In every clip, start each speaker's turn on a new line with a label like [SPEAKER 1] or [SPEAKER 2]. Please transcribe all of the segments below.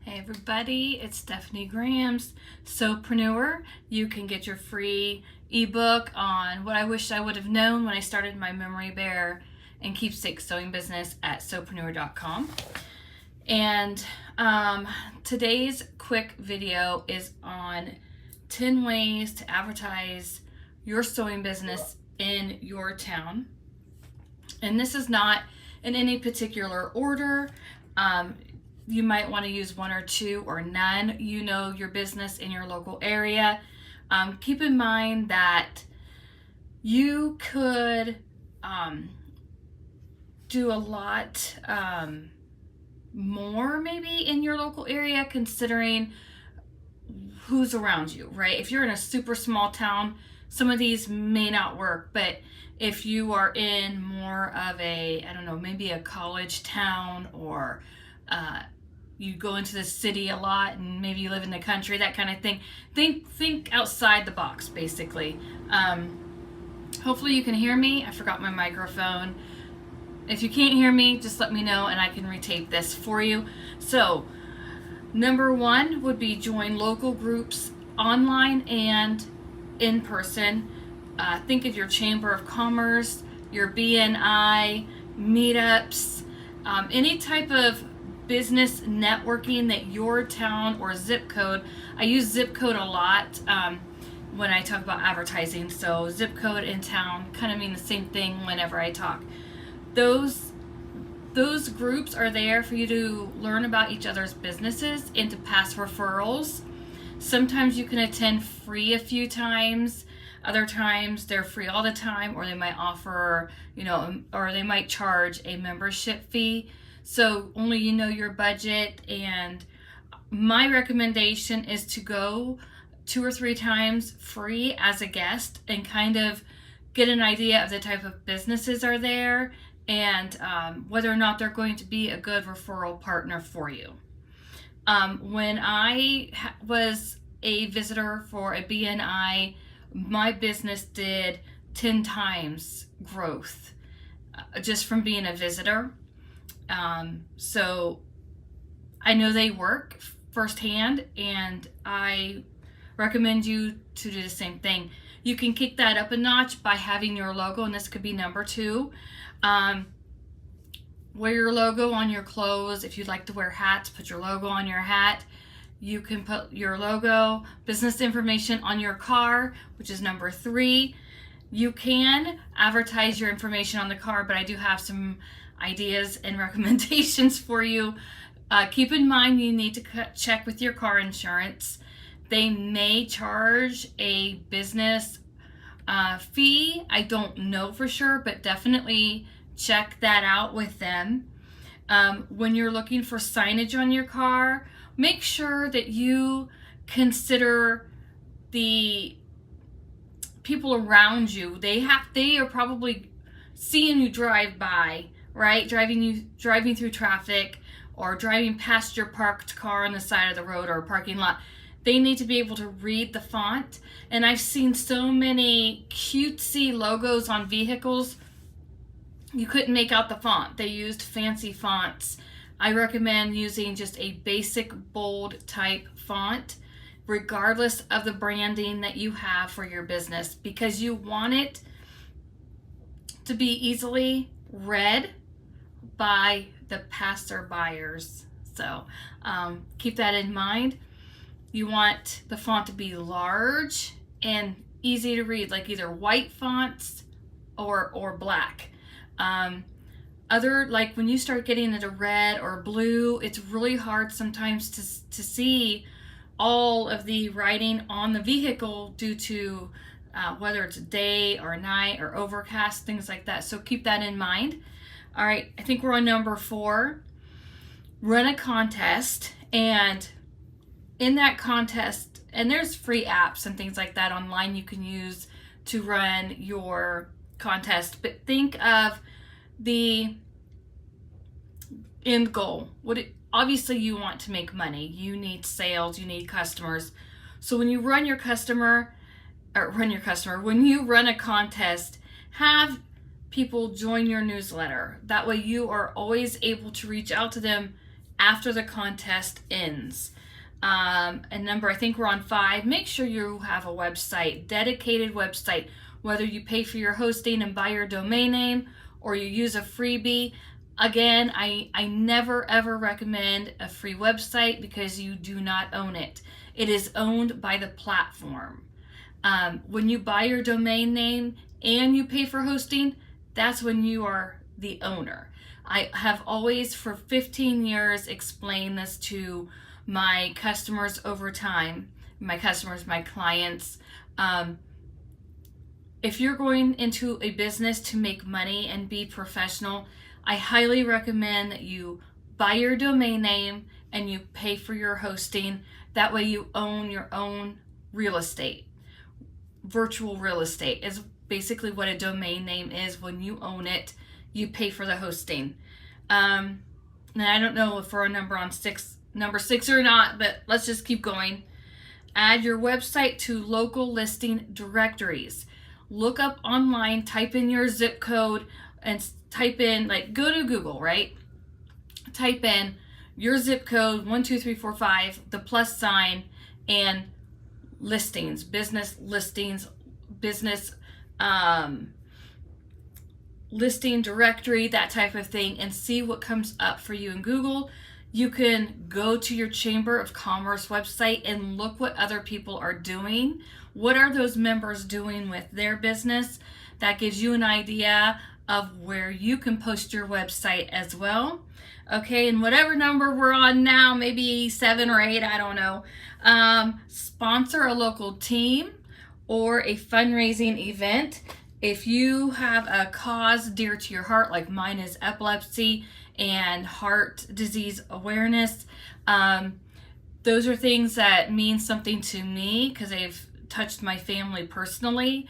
[SPEAKER 1] Hey everybody, it's Stephanie Graham's Sewpreneur. You can get your free ebook on what I wish I would have known when I started my memory bear and keepsake sewing business at sewpreneur.com. And today's quick video is on 10 ways to advertise your sewing business in your town. And this is not in any particular order. You might want to use one or two or none. You know your business in your local area. Keep in mind that you could do a lot more maybe in your local area considering who's around you, right? If you're in a super small town, some of these may not work, but if you are in more of a, I don't know, maybe a college town, or you go into the city a lot and maybe you live in the country, that kind of thing. Think outside the box, basically. Hopefully you can hear me. I forgot my microphone. If you can't hear me, just let me know and I can retape this for you. So, number one would be join local groups online and in person. Think of your Chamber of Commerce, your BNI, meetups, any type of business networking that your town or zip code. I use zip code a lot when I talk about advertising. So zip code in town kind of mean the same thing whenever I talk. Those groups are there for you to learn about each other's businesses and to pass referrals. Sometimes you can attend free a few times. Other times they're free all the time, or they might offer, or they might charge a membership fee. So only you know your budget, and my recommendation is to go 2 or 3 times free as a guest and kind of get an idea of the type of businesses are there and whether or not they're going to be a good referral partner for you. When I was a visitor for a BNI, my business did 10 times growth just from being a visitor. So I know they work firsthand, and I recommend you to do the same thing. You can kick that up a notch by having your logo, and this could be number 2. Wear your logo on your clothes. If you'd like to wear hats, put your logo on your hat. You can put your logo, business information on your car, which is number 3. You can advertise your information on the car, but I do have some ideas and recommendations for you. Keep in mind you need to check with your car insurance. They may charge a business fee. I don't know for sure, but definitely check that out with them. When you're looking for signage on your car, make sure that you consider the people around you. They are probably seeing you drive by, right? Driving through traffic, or driving past your parked car on the side of the road or a parking lot. They need to be able to read the font. And I've seen so many cutesy logos on vehicles, you couldn't make out the font. They used fancy fonts. I recommend using just a basic bold type font, regardless of the branding that you have for your business, because you want it to be easily read by the passerbyers. So keep that in mind. You want the font to be large and easy to read, like either white fonts or black. Like when you start getting into red or blue, it's really hard sometimes to see all of the writing on the vehicle due to whether it's day or night or overcast, things like that. So keep that in mind. All right, I think we're on number 4. Run a contest, and in that contest, and there's free apps and things like that online you can use to run your contest, but think of the end goal. Obviously you want to make money. You need sales, you need customers. So when you when you run a contest, have people join your newsletter. That way you are always able to reach out to them after the contest ends. And number, I think we're on 5, make sure you have a website, dedicated website, whether you pay for your hosting and buy your domain name or you use a freebie. Again, I never ever recommend a free website because you do not own it. It is owned by the platform. When you buy your domain name and you pay for hosting, that's when you are the owner. I have always, for 15 years, explained this to my customers over time, my clients. If you're going into a business to make money and be professional, I highly recommend that you buy your domain name and you pay for your hosting. That way you own your own real estate. Virtual real estate is basically what a domain name is. When you own it, you pay for the hosting. And I don't know if we're on number 6 or not, but let's just keep going. Add your website to local listing directories. Look up online, type in your zip code, and type in, like, go to Google, right? Type in your zip code, 12345, the plus sign, and listings, business listings, business listing directory, that type of thing, and see what comes up for you in Google. You can go to your Chamber of Commerce website and look what other people are doing. What are those members doing with their business? That gives you an idea of where you can post your website as well. Okay, and whatever number we're on now, maybe 7 or 8, I don't know. Sponsor a local team or a fundraising event. If you have a cause dear to your heart, like mine is epilepsy and heart disease awareness, those are things that mean something to me because they've touched my family personally.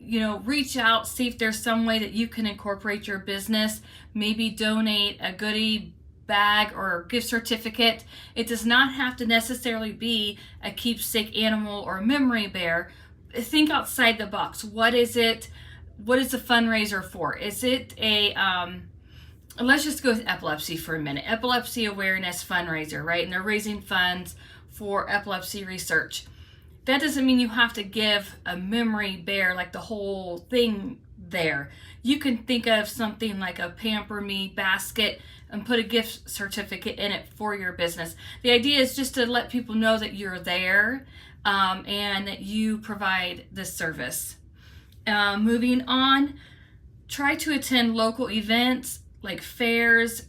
[SPEAKER 1] Reach out, see if there's some way that you can incorporate your business. Maybe donate a goodie bag or gift certificate. It does not have to necessarily be a keepsake animal or memory bear. Think outside the box. What is it? What is the fundraiser for? Is it a let's just go with epilepsy for a minute. Epilepsy awareness fundraiser, right? And they're raising funds for epilepsy research. That doesn't mean you have to give a memory bear, like the whole thing there. You can think of something like a Pamper Me basket and put a gift certificate in it for your business. The idea is just to let people know that you're there and that you provide this service. Moving on, try to attend local events like fairs,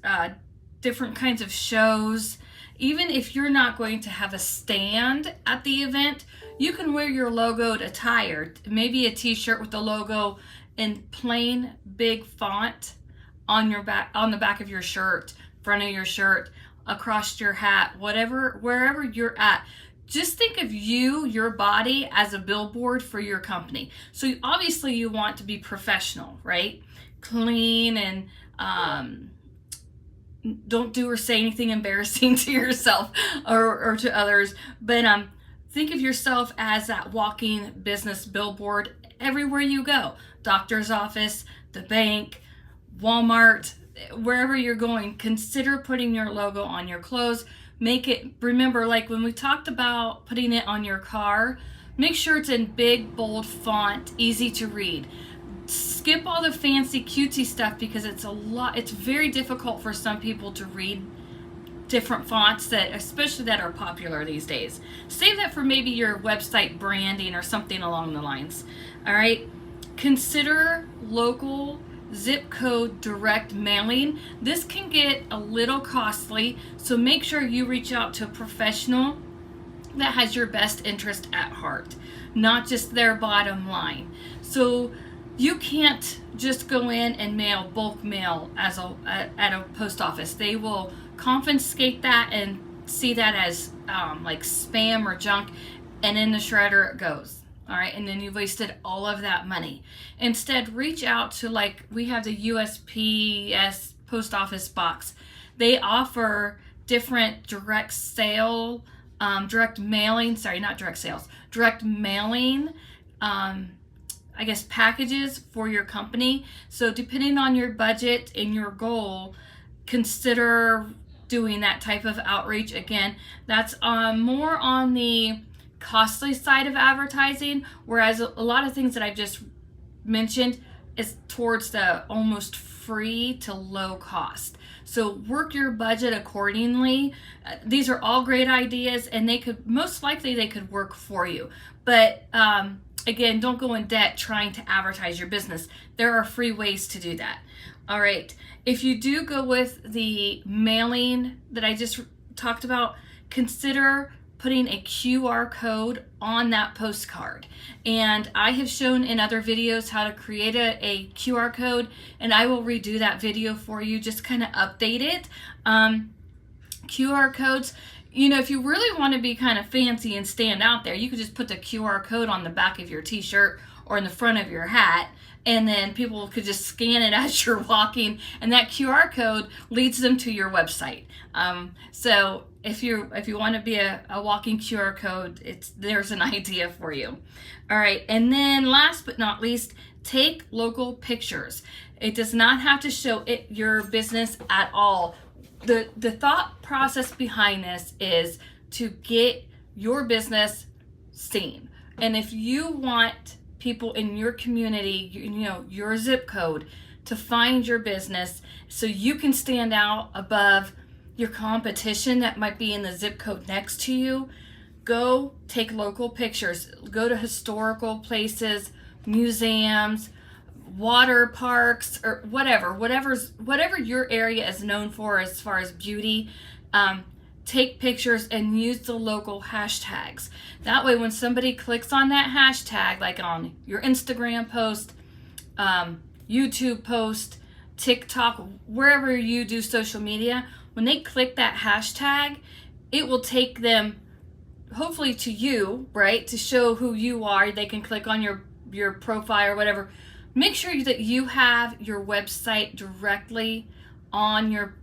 [SPEAKER 1] different kinds of shows. Even if you're not going to have a stand at the event, you can wear your logoed attire, maybe a t-shirt with the logo in plain big font on your back, on the back of your shirt, front of your shirt, across your hat, wherever you're at. Just think of your body as a billboard for your company. So obviously you want to be professional, right? Clean, and don't do or say anything embarrassing to yourself or to others. But think of yourself as that walking business billboard everywhere you go. Doctor's office, the bank, Walmart, wherever you're going. Consider putting your logo on your clothes. Remember, like when we talked about putting it on your car, make sure it's in big, bold font, easy to read. Skip all the fancy cutesy stuff because it's very difficult for some people to read different fonts, especially that are popular these days. Save that for maybe your website branding or something along the lines. All right. Consider local zip code direct mailing. This can get a little costly, so make sure you reach out to a professional that has your best interest at heart, not just their bottom line. So you can't just go in and mail bulk mail at a post office. They will confiscate that and see that as like spam or junk, and in the shredder it goes. All right, and then you've wasted all of that money. Instead, reach out to, like, we have the USPS post office box. They offer different direct mailing, I guess, packages for your company. So depending on your budget and your goal, consider doing that type of outreach. Again, that's more on the costly side of advertising, whereas a lot of things that I've just mentioned is towards the almost free to low cost. So work your budget accordingly. These are all great ideas, and they could most likely they could work for you. But again, don't go in debt trying to advertise your business. There are free ways to do that. All right. If you do go with the mailing that I just talked about, consider putting a QR code on that postcard. And I have shown in other videos how to create a QR code, and I will redo that video for you, just kind of update it. QR codes, you know, if you really want to be kind of fancy and stand out there, you could just put the QR code on the back of your t-shirt or in the front of your hat, and then people could just scan it as you're walking, and that QR code leads them to your website. So if you want to be a walking QR code, there's an idea for you. All right, and then last but not least, take local pictures. It does not have to show your business at all. The thought process behind this is to get your business seen. And if you want people in your community, you know, your zip code, to find your business so you can stand out above your competition that might be in the zip code next to you, go take local pictures. Go to historical places, museums, water parks, or whatever your area is known for as far as beauty. Take pictures and use the local hashtags. That way when somebody clicks on that hashtag, like on your Instagram post, YouTube post, TikTok, wherever you do social media, when they click that hashtag, it will take them hopefully to you, right? To show who you are. They can click on your profile or whatever. Make sure that you have your website directly on your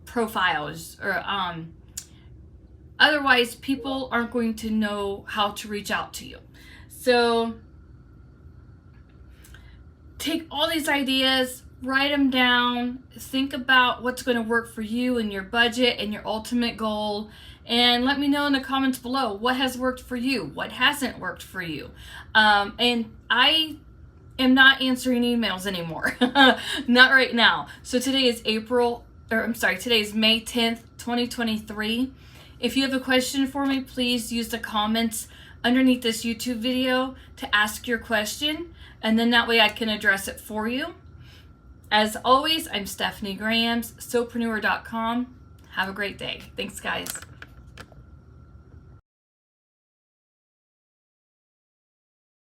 [SPEAKER 1] profiles, or otherwise people aren't going to know how to reach out to you. So take all these ideas, write them down, think about what's going to work for you and your budget and your ultimate goal, and let me know in the comments below what has worked for you, what hasn't worked for you. And I am not answering emails anymore. Not right now. So today is today is May 10th, 2023. If you have a question for me, please use the comments underneath this YouTube video to ask your question, and then that way I can address it for you. As always, I'm Stephanie Grams, sewpreneur.com. Have a great day. Thanks, guys.